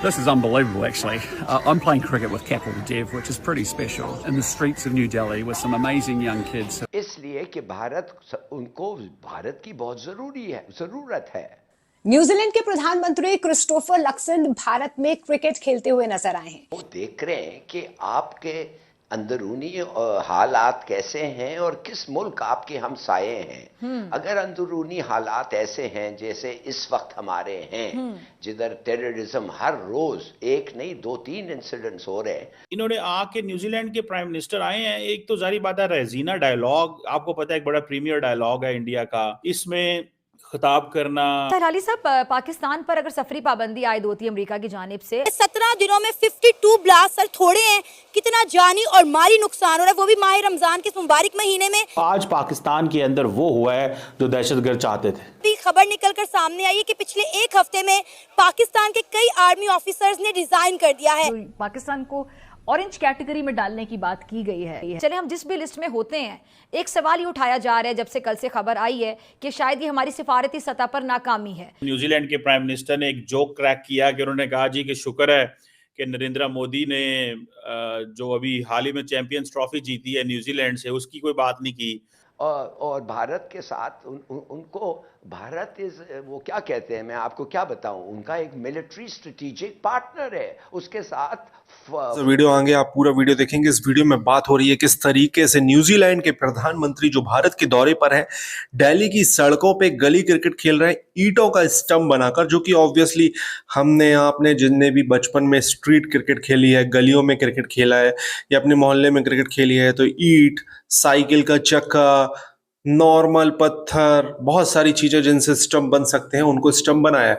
This is unbelievable, actually. I'm playing cricket with Capital Dev, which is pretty special, in the streets of New Delhi with some amazing young kids. इसलिए कि उनको भारत की बहुत जरूरत है। New Zealand के प्रधानमंत्री क्रिस्टोफर लक्सन भारत में क्रिकेट खेलते हुए नजर आए हैं। वो देख रहे हैं कि आपके अंदरूनी हालात कैसे हैं और किस मुल्क आपके हमसाये हैं। अगर अंदरूनी हालात ऐसे हैं जैसे इस वक्त हमारे हैं, जिधर टेररिज्म हर रोज एक नहीं 2-3 इंसिडेंट्स हो रहे हैं। इन्होंने आके न्यूजीलैंड के प्राइम मिनिस्टर आए हैं। एक तो जारी बात है रेजीना डायलॉग, आपको पता है एक बड़ा प्रीमियर डायलॉग है इंडिया का, इसमें खिताब करना। हाली साहब, पाकिस्तान पर अगर सफरी पाबंदी आयद होती है अमेरिका की जानिब से, 17 दिनों में 52 ब्लास्ट, सर थोड़े हैं, कितना जानी और माली नुकसान हो रहा है, वो भी माह रमजान के मुबारक महीने में। आज पाकिस्तान के अंदर वो हुआ है जो दहशतगर्द चाहते थे। खबर निकलकर सामने आई है कि पिछले एक हफ्ते में पाकिस्तान के कई आर्मी ऑफिसर्स ने रिजाइन कर दिया है। पाकिस्तान को ऑरेंज कैटेगरी में डालने की बात की गई है। चले हम जिस भी लिस्ट में होते हैं, एक सवाल ये उठाया जा रहा है जब से कल से खबर आई है कि शायद ये हमारी सिफारती सतह पर नाकामी है। न्यूजीलैंड के प्राइम मिनिस्टर ने एक जोक क्रैक किया कि उन्होंने कहा जी कि शुक्र है कि नरेंद्र मोदी ने जो अभी हाल ही में चैंपियंस ट्रॉफी जीती है न्यूजीलैंड से, उसकी कोई बात नहीं की। और भारत के साथ उनको भारत वो क्या कहते हैं, मैं आपको क्या बताऊं, उनका एक मिलिट्री स्ट्रेटेजिक पार्टनर है। उसके साथ वीडियो आगे आप पूरा वीडियो देखेंगे। इस वीडियो में बात हो रही है किस तरीके से न्यूजीलैंड के प्रधानमंत्री जो भारत के दौरे पर हैं, दिल्ली की सड़कों पे गली क्रिकेट खेल रहे हैं ईंटों का स्टंप बनाकर, जो कि ऑब्वियसली हमने आपने जिनने भी बचपन में स्ट्रीट क्रिकेट खेली है, गलियों में क्रिकेट खेला है या अपने मोहल्ले में क्रिकेट खेली है, तो ईंट, साइकिल का चक्का, नॉर्मल पत्थर, बहुत सारी चीजें जिनसे स्टंप बन सकते हैं, उनको स्टंप बनाया है।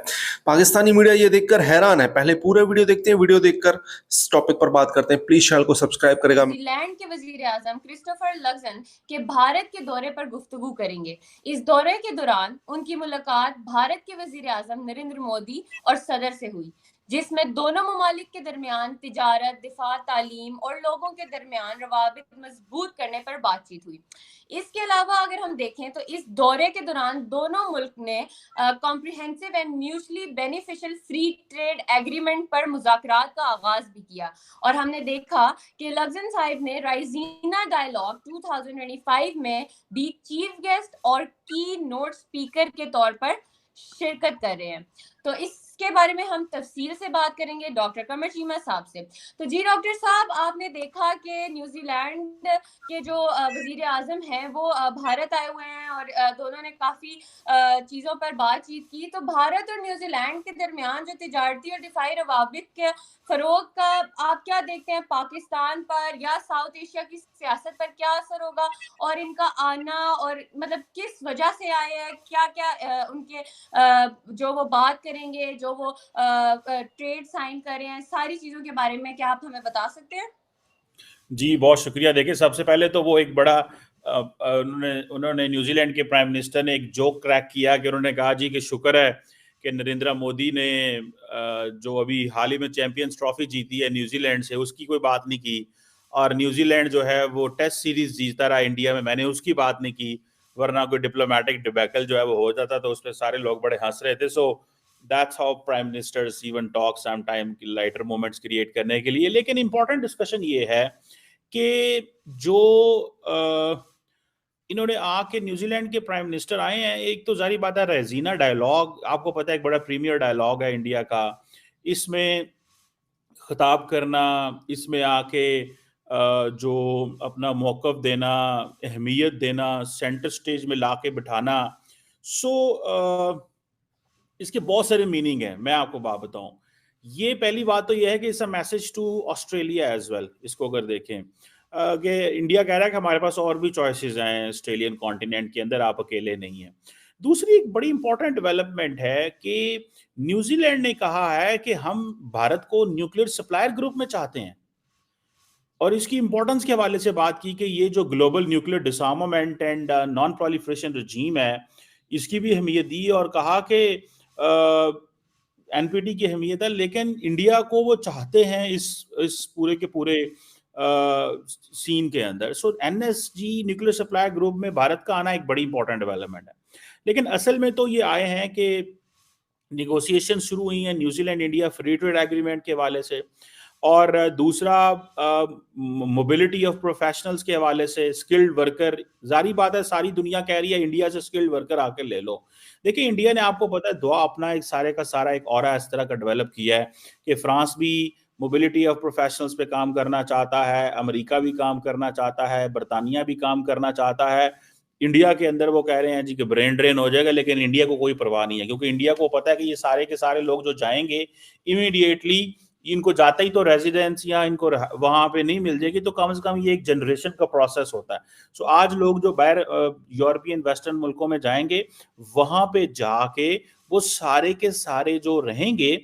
पाकिस्तानी मीडिया ये देखकर हैरान है। पहले पूरे वीडियो देखते हैं, वीडियो देखकर इस टॉपिक पर बात करते हैं। प्लीज चैनल को सब्सक्राइब करेगा। न्यूजीलैंड के वजीर आजम क्रिस्टोफर लक्सन के भारत के दौरे पर गुफ्तगू करेंगे। इस दौरे के दौरान उनकी मुलाकात भारत के वजीर आजम नरेंद्र मोदी और सदर से हुई, जिसमें दोनों ममालिक के दरमियान तिजारत, दिफा, तालीम और लोगों के दरमियान रवाबित मजबूत करने पर बातचीत हुई। इसके अलावा अगर हम देखें तो इस दौरे के दौरान दोनों मुल्क ने comprehensive and mutually beneficial free trade agreement पर मुज़ाकरात का आगाज भी किया। और हमने देखा कि लक्सन साहिब ने राइजीना डायलॉग 2025 में भी चीफ गेस्ट और की नोट स्पीकर के तौर पर शिरकत कर रहे हैं। तो इसके बारे में हम तफसील से बात करेंगे डॉक्टर कमर चीमा साहब से। तो जी डॉक्टर साहब, आपने देखा कि न्यूजीलैंड के जो वजीर आजम हैं वो भारत आए हुए हैं और दोनों ने काफ़ी चीज़ों पर बातचीत की। तो भारत और न्यूजीलैंड के दरमियान जो तिजारती और दिफाई रवाबित के फ़रोग का आप क्या देखते हैं, पाकिस्तान पर या साउथ एशिया की सियासत पर क्या असर होगा, और इनका आना और मतलब किस वजह से आए हैं, क्या क्या उनके जो वो बात करेंगे, जो वो ट्रेड साइन कर रहे हैं, सारी चीज़ों के बारे में क्या आप हमें बता सकते हैं? जी बहुत शुक्रिया। देखिए सबसे पहले तो वो एक बड़ा उन्होंने न्यूजीलैंड के प्राइम मिनिस्टर ने एक जोक क्रैक किया कि उन्होंने कहा जी कि शुक्र है कि नरेंद्र मोदी ने जो अभी हाल ही में चैंपियंस ट्रॉफी जीती है न्यूजीलैंड से, उसकी कोई बात नहीं की। और न्यूजीलैंड जो है वो टेस्ट सीरीज जीतता रहा इंडिया में, मैंने उसकी बात नहीं की, वरना कोई डिप्लोमेटिक डिबैकल जो है वो हो जाता, तो उस पर सारे लोग बड़े हंस रहे थे। So that's how prime ministers even talk some time lighter moments create करने के लिए। लेकिन इंपॉर्टेंट डिस्कशन ये है कि जो इन्होंने आके न्यूजीलैंड के प्राइम मिनिस्टर आए हैं, एक तो जारी बात है रेजीना डायलॉग, आपको पता है एक बड़ा प्रीमियर डायलॉग है इंडिया का, इसमें खिताब करना, इसमें आके जो अपना मौक़िफ़ देना, अहमियत देना, सेंटर स्टेज में ला के बिठाना। सो इसके बहुत सारे मीनिंग हैं, मैं आपको बात बताऊं। ये पहली बात तो ये है कि it's a message to Australia as well. इसको अगर देखें कि इंडिया कह रहा है कि हमारे पास और भी चॉइसेस हैं ऑस्ट्रेलियन कॉन्टिनेंट के अंदर, आप अकेले नहीं हैं। दूसरी एक बड़ी इंपॉर्टेंट डेवलपमेंट है कि न्यूजीलैंड ने कहा है कि हम भारत को न्यूक्लियर सप्लायर ग्रुप में चाहते हैं, और इसकी इंपॉर्टेंस के हवाले से बात की कि ये जो global nuclear disarmament and non proliferation regime है, इसकी भी अहमियत दी और कहा कि एनपीटी की अहमियत है, लेकिन इंडिया को वो चाहते हैं इस पूरे के पूरे सीन के अंदर। सो एनएसजी न्यूक्लियर सप्लाई ग्रुप में भारत का आना एक बड़ी इंपॉर्टेंट डेवलपमेंट है। लेकिन असल में तो ये आए हैं कि निगोशिएशन शुरू हुई हैं New Zealand India free trade agreement के हवाले से, और दूसरा मोबिलिटी ऑफ प्रोफेशनल्स के हवाले से, स्किल्ड वर्कर। जारी बात है सारी दुनिया कह रही है इंडिया से स्किल्ड वर्कर आकर ले लो। देखिए इंडिया ने, आपको पता है, दुआ अपना एक सारे का सारा एक ऑरा इस तरह का डेवलप किया है कि फ्रांस भी मोबिलिटी ऑफ प्रोफेशनल्स पे काम करना चाहता है, अमेरिका भी काम करना चाहता है, बरतानिया भी काम करना चाहता है। इंडिया के अंदर वो कह रहे हैं जी कि ब्रेन ड्रेन हो जाएगा, लेकिन इंडिया को कोई परवाह नहीं है, क्योंकि इंडिया को पता है कि ये सारे के सारे लोग जो जाएंगे इमीडिएटली, इनको जाते ही तो रेजिडेंस या इनको वहां पे नहीं मिल जाएगी, तो कम से कम ये एक जनरेशन का प्रोसेस होता है। सो आज लोग जो बाहर यूरोपियन वेस्टर्न मुल्कों में जाएंगे, वहां पे जाके वो सारे के सारे जो रहेंगे,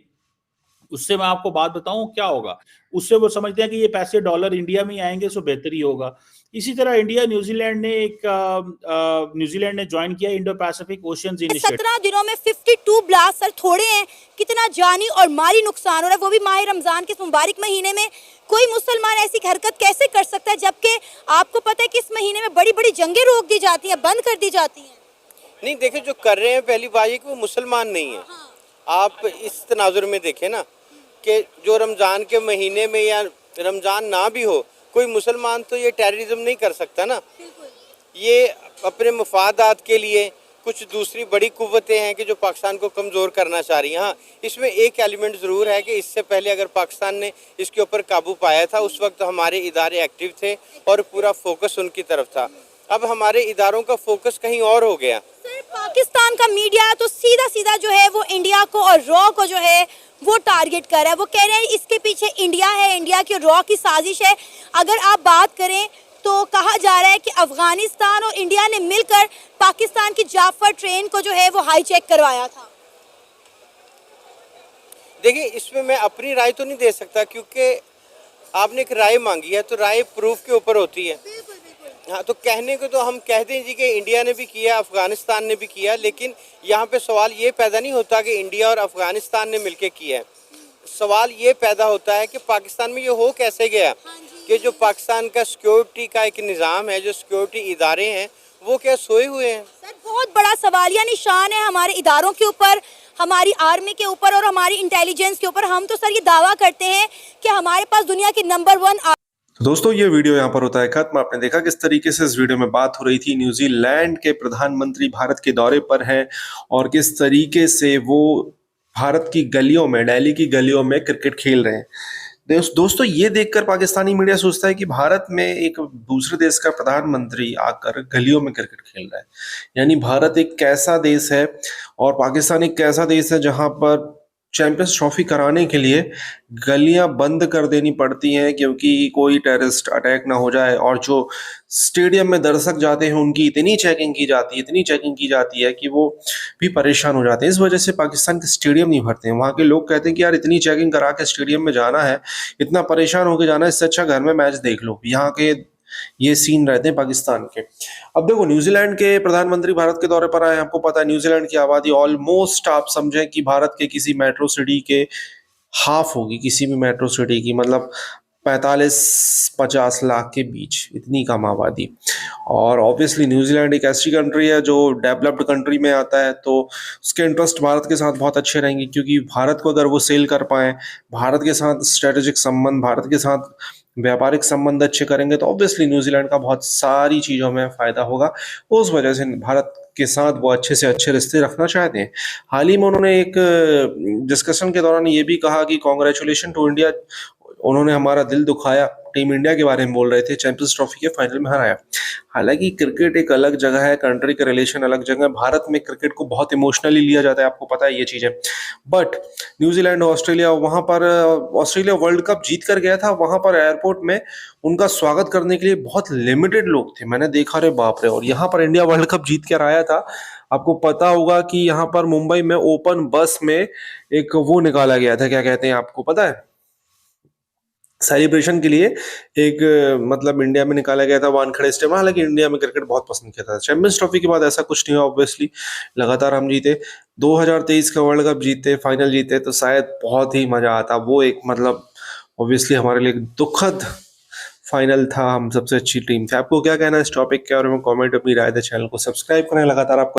उससे मैं आपको बात बताऊं क्या होगा, उससे वो समझते हैं कि ये पैसे डॉलर इंडिया में आएंगे, सो बेहतर ही होगा। इसी तरह इंडिया न्यूजीलैंड ने ज्वाइन किया इंडो पैसिफिक ओशियंस इनिशिएटिव। 17 दिनों में 52 ब्लास्ट सर थोड़े हैं, कितना जानी और माली नुकसान हो रहा है, वो भी माह रमजान के इस मुबारक महीने में। कोई मुसलमान ऐसी हरकत कैसे कर सकता है, जबकि आपको पता है कि इस महीने में बड़ी बड़ी जंगें रोक दी जाती हैं, बंद कर दी जाती हैं। नहीं देखिए, जो कर रहे हैं पहली बात ये कि वो मुसलमान नहीं है। आप इस तनाजुर में देखें ना कि जो रमज़ान के महीने में या रमज़ान ना भी हो, कोई मुसलमान तो ये टेररिज्म नहीं कर सकता ना। ये अपने मफादात के लिए कुछ दूसरी बड़ी कुव्वतें हैं कि जो पाकिस्तान को कमज़ोर करना चाह रही हैं। हाँ, इसमें एक एलिमेंट ज़रूर है कि इससे पहले अगर पाकिस्तान ने इसके ऊपर काबू पाया था, उस वक्त हमारे इदारे एक्टिव थे और पूरा फोकस उनकी तरफ था। अब हमारे इदारों का फोकस कहीं और हो गया। सर, पाकिस्तान का मीडिया तो सीधा सीधा जो है वो इंडिया को और रॉ को जो है वो टारगेट कर रहा है। वो कह रहे हैं इसके पीछे इंडिया है, इंडिया की रॉ की साजिश है। अगर आप बात करें तो कहा जा रहा है कि अफगानिस्तान और इंडिया ने मिलकर पाकिस्तान की जाफर ट्रेन को जो है वो हाईजैक करवाया था। देखिए, इसमें मैं अपनी राय तो नहीं दे सकता, क्योंकि आपने एक राय मांगी है तो राय प्रूफ के ऊपर होती है। हाँ, तो कहने को तो हम कह दें जी कि इंडिया ने भी किया, अफगानिस्तान ने भी किया, लेकिन यहाँ पे सवाल ये पैदा नहीं होता कि इंडिया और अफगानिस्तान ने मिलके किया है। सवाल ये पैदा होता है कि पाकिस्तान में ये हो कैसे गया कि जो पाकिस्तान का सिक्योरिटी का एक निज़ाम है, जो सिक्योरिटी इदारे हैं, वो क्या सोए हुए हैं। सर, बहुत बड़ा सवालिया निशान है हमारे इदारों के ऊपर, हमारी आर्मी के ऊपर और हमारी इंटेलिजेंस के ऊपर। हम तो सर ये दावा करते हैं कि हमारे पास दुनिया की नंबर 1। तो दोस्तों, ये वीडियो यहाँ पर होता है खत्म। आपने देखा किस तरीके से इस वीडियो में बात हो रही थी। न्यूजीलैंड के प्रधानमंत्री भारत के दौरे पर हैं और किस तरीके से वो भारत की गलियों में, दिल्ली की गलियों में क्रिकेट खेल रहे हैं। दोस्तों, ये देखकर पाकिस्तानी मीडिया सोचता है कि भारत में एक दूसरे देश का प्रधानमंत्री आकर गलियों में क्रिकेट खेल रहा है। यानी भारत एक कैसा देश है और पाकिस्तान एक कैसा देश है जहां पर चैंपियंस ट्रॉफी कराने के लिए गलियां बंद कर देनी पड़ती हैं क्योंकि कोई टेररिस्ट अटैक ना हो जाए, और जो स्टेडियम में दर्शक जाते हैं उनकी इतनी चेकिंग की जाती है कि वो भी परेशान हो जाते हैं। इस वजह से पाकिस्तान के स्टेडियम नहीं भरते हैं। वहाँ के लोग कहते हैं कि यार इतनी चेकिंग करा के स्टेडियम में जाना है, इतना परेशान होकर जाना है, इससे अच्छा घर में मैच देख लो। यहाँ के ये सीन रहते हैं पाकिस्तान के। अब देखो, न्यूजीलैंड के प्रधानमंत्री भारत के दौरे पर आए। आपको पता है न्यूजीलैंड की आबादी ऑलमोस्ट आप समझें कि भारत के किसी मेट्रो सिटी के हाफ होगी, किसी भी मेट्रो सिटी की, मतलब 45-50 लाख के बीच, इतनी कम आबादी। और ऑब्वियसली न्यूजीलैंड एक ऐसी कंट्री है जो डेवलप्ड कंट्री में आता है, तो उसके इंटरेस्ट भारत के साथ बहुत अच्छे रहेंगे, क्योंकि भारत को अगर वो सेल कर पाएँ, भारत के साथ स्ट्रेटेजिक संबंध, भारत के साथ व्यापारिक संबंध अच्छे करेंगे, तो ऑब्वियसली न्यूजीलैंड का बहुत सारी चीज़ों में फ़ायदा होगा। उस वजह से भारत के साथ वो अच्छे से अच्छे रिश्ते रखना चाहते हैं। हाल ही में उन्होंने एक डिस्कशन के दौरान ये भी कहा कि कॉन्ग्रेचुलेशन टू इंडिया, उन्होंने हमारा दिल दुखाया, टीम इंडिया के बारे में बोल रहे थे, चैंपियंस ट्रॉफी के फाइनल में हराया। हालांकि क्रिकेट एक अलग जगह है, कंट्री का रिलेशन अलग जगह है। भारत में क्रिकेट को बहुत इमोशनली लिया जाता है, आपको पता है ये चीज़ें। बट न्यूजीलैंड, ऑस्ट्रेलिया, वहाँ पर ऑस्ट्रेलिया वर्ल्ड कप जीत कर गया था, वहाँ पर एयरपोर्ट में उनका स्वागत करने के लिए बहुत लिमिटेड लोग थे, मैंने देखा, रे बाप रे। और यहाँ पर इंडिया वर्ल्ड कप जीत कर आया था। आपको पता होगा कि यहाँ पर मुंबई में ओपन बस में एक वो निकाला गया था, क्या कहते हैं आपको पता है, सेलिब्रेशन के लिए एक, मतलब इंडिया में निकाला गया था वानखेड़े स्टेडियम। हालांकि इंडिया में क्रिकेट बहुत पसंद किया था। चैंपियंस ट्रॉफी के बाद ऐसा कुछ नहीं हुआ, ऑब्वियसली लगातार हम जीते, 2023 का वर्ल्ड कप जीते, फाइनल जीते, तो शायद बहुत ही मजा आता। वो एक, मतलब ऑब्वियसली हमारे लिए दुखद फाइनल था, हम सबसे अच्छी टीम थी। आपको क्या कहना है इस टॉपिक के बारे में? कमेंट अपनी राय दें, चैनल को सब्सक्राइब करें, लगातार आपको